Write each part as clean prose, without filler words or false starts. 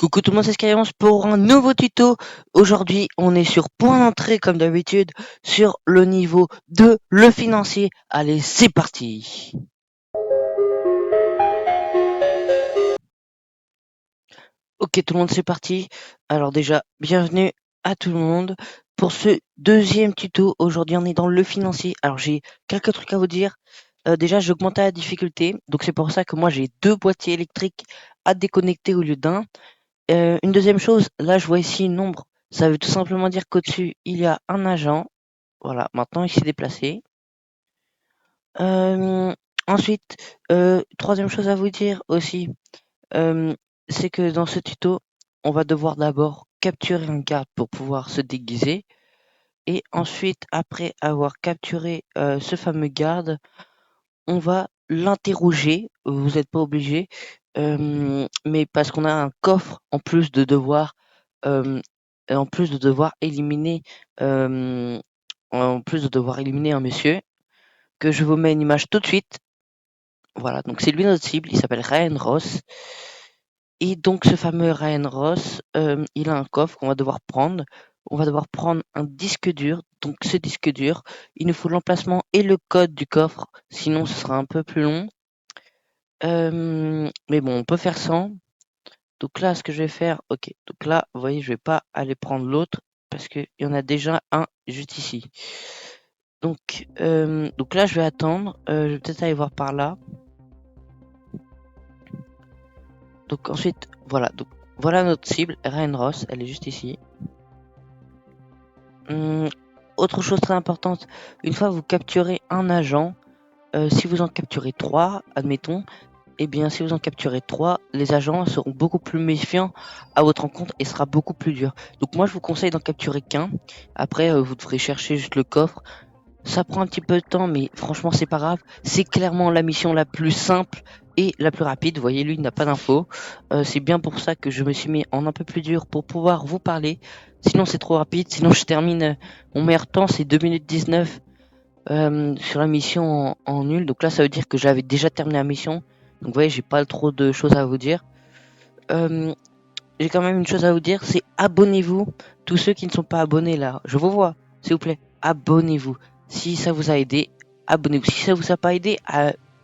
Coucou tout le monde, c'est Skyance pour un nouveau tuto. Aujourd'hui, on est sur point d'entrée comme d'habitude sur le niveau de le financier. Allez, c'est parti. Ok tout le monde, c'est parti. Alors déjà, bienvenue à tout le monde pour ce deuxième tuto. Aujourd'hui, on est dans le financier. Alors j'ai quelques trucs à vous dire. Déjà, j'ai augmenté la difficulté, donc c'est pour ça que moi j'ai deux boîtiers électriques à déconnecter au lieu d'un. Une deuxième chose, là je vois ici une ombre, ça veut tout simplement dire qu'au-dessus il y a un agent. Voilà, maintenant il s'est déplacé. Euh, Ensuite, troisième chose à vous dire aussi, euh, c'est que dans ce tuto, on va devoir d'abord capturer un garde pour pouvoir se déguiser. Et ensuite, après avoir capturé ce fameux garde, on va l'interroger. Vous n'êtes pas obligé, mais parce qu'on a un coffre euh, en plus de devoir éliminer, euh, en plus de devoir éliminer un monsieur, que je vous mets une image tout de suite. Voilà, donc c'est lui notre cible, il s'appelle Ryan Ross. Et donc ce fameux Ryan Ross, il a un coffre qu'on va devoir prendre. On va devoir prendre un disque dur. Donc ce disque dur, il nous faut l'emplacement et le code du coffre, sinon ce sera un peu plus long. Mais bon, on peut faire sans. Donc là, ce que je vais faire, ok. Donc là, vous voyez, je vais pas aller prendre l'autre parce qu'il y en a déjà un juste ici. Donc là, je vais attendre. Je vais peut-être aller voir par là. Donc ensuite, voilà. Donc voilà notre cible, Ryan Ross. Elle est juste ici. Hum, Autre chose très importante, une fois que vous capturez un agent, si vous en capturez trois, admettons, eh bien, si vous en capturez 3, les agents seront beaucoup plus méfiants à votre rencontre et sera beaucoup plus dur. Donc moi, je vous conseille d'en capturer qu'un. Après, vous devrez chercher juste le coffre. Ça prend un petit peu de temps, mais franchement, c'est pas grave. C'est clairement la mission la plus simple et la plus rapide. Vous voyez, lui, il n'a pas d'infos. C'est bien pour ça que je me suis mis en un peu plus dur pour pouvoir vous parler. Sinon, c'est trop rapide. Sinon, je termine. Mon meilleur temps, c'est 2 minutes 19 sur la mission en nul. Donc là, ça veut dire que j'avais déjà terminé la mission. Donc vous voyez, j'ai pas trop de choses à vous dire. Euh, j'ai quand même une chose à vous dire, c'est abonnez-vous. Tous ceux qui ne sont pas abonnés là, je vous vois, s'il vous plaît, abonnez-vous. Si ça vous a aidé, abonnez-vous. Si ça vous a pas aidé,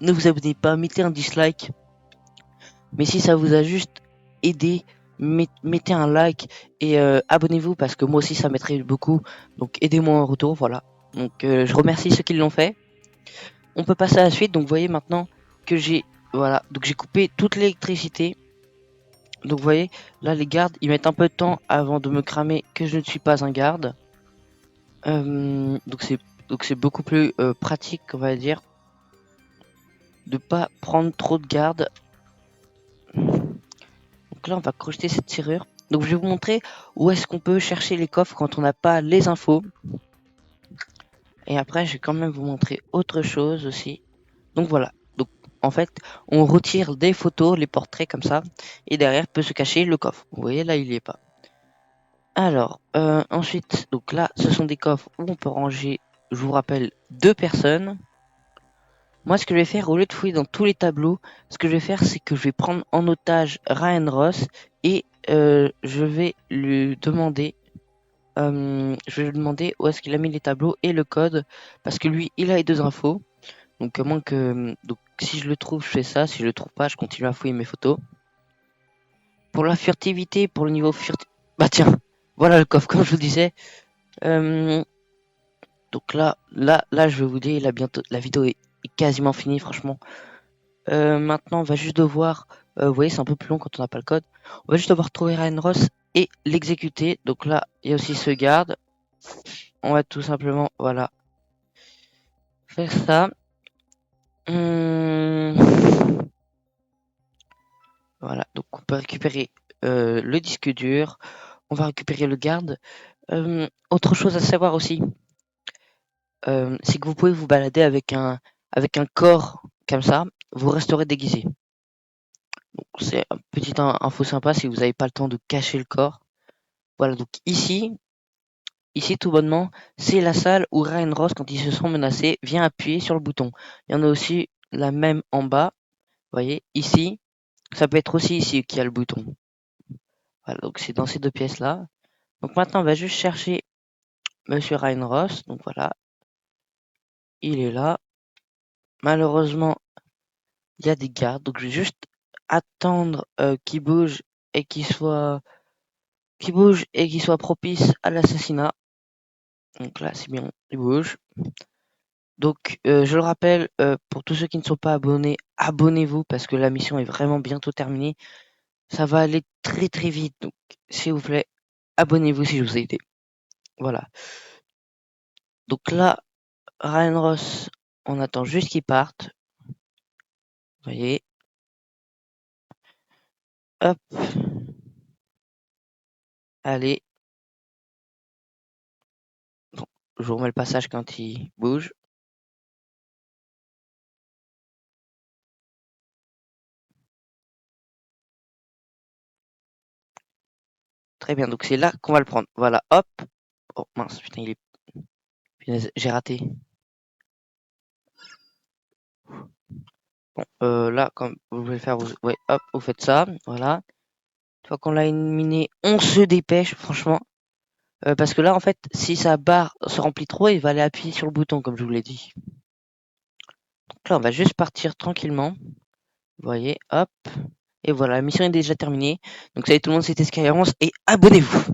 ne vous abonnez pas, mettez un dislike. Mais si ça vous a juste aidé, mettez un like et abonnez-vous parce que moi aussi ça m'aiderait beaucoup. Donc aidez-moi en retour, voilà. Donc je remercie ceux qui l'ont fait. On peut passer à la suite. Donc vous voyez maintenant que voilà, donc j'ai coupé toute l'électricité. Donc vous voyez, là les gardes, ils mettent un peu de temps avant de me cramer que je ne suis pas un garde. Donc c'est beaucoup plus pratique, on va dire, de pas prendre trop de gardes. Donc là, on va crocheter cette serrure. Donc je vais vous montrer où est-ce qu'on peut chercher les coffres quand on n'a pas les infos. Et après, je vais quand même vous montrer autre chose aussi. Donc voilà. Donc en fait, on retire des photos, les portraits comme ça, et derrière peut se cacher le coffre. Vous voyez, là, il n'y est pas. Alors, ensuite, donc là, ce sont des coffres où on peut ranger, je vous rappelle, 2 personnes. Moi, ce que je vais faire, au lieu de fouiller dans tous les tableaux, ce que je vais faire, c'est que je vais prendre en otage Ryan Ross et je vais lui demander, où est-ce qu'il a mis les tableaux et le code, parce que lui, il a les 2 infos. Donc, à moins que, donc, si je le trouve, je fais ça. Si je le trouve pas, je continue à fouiller mes photos. Pour la furtivité, pour le niveau furtif, bah tiens, voilà le coffre, comme je vous disais. Euh, Donc là, je vais vous dire, la vidéo est quasiment finie, franchement. Maintenant, on va juste devoir, vous voyez, c'est un peu plus long quand on n'a pas le code. On va juste devoir trouver Ryan Ross et l'exécuter. Donc là, il y a aussi ce garde. On va tout simplement, voilà, faire ça. Hum, Voilà, donc on peut récupérer le disque dur. On va récupérer le garde. Autre chose à savoir aussi, c'est que vous pouvez vous balader avec un corps comme ça. Vous resterez déguisé. Donc c'est un petit info sympa si vous n'avez pas le temps de cacher le corps. Voilà, donc ici tout bonnement, c'est la salle où Ryan Ross, quand ils se sont menacés, vient appuyer sur le bouton. Il y en a aussi la même en bas, vous voyez, ici. Ça peut être aussi ici qu'il y a le bouton. Voilà, donc c'est dans ces 2 pièces-là. Donc maintenant, on va juste chercher Monsieur Ryan Ross. Donc voilà, il est là. Malheureusement, il y a des gardes, donc je vais juste attendre qu'il bouge et qu'il bouge et qu'il soit propice à l'assassinat. Donc là, c'est bien, il bouge. Donc, je le rappelle, pour tous ceux qui ne sont pas abonnés, abonnez-vous parce que la mission est vraiment bientôt terminée. Ça va aller très très vite, donc s'il vous plaît, abonnez-vous si je vous ai aidé. Voilà. Donc là, Ryan Ross, on attend juste qu'il parte. Vous voyez. Hop. Allez. Bon, je vous remets le passage quand il bouge. Très bien, donc c'est là qu'on va le prendre. Voilà, hop. Oh mince, putain, il est. Punaise, j'ai raté. Bon, là, comme vous voulez faire, ouais, hop, vous faites ça. Voilà. Une fois qu'on l'a éliminé, on se dépêche, franchement. Parce que là, en fait, si sa barre se remplit trop, il va aller appuyer sur le bouton, comme je vous l'ai dit. Donc là, on va juste partir tranquillement. Vous voyez, hop. Et voilà, la mission est déjà terminée. Donc, salut tout le monde, c'était Skyros et abonnez-vous.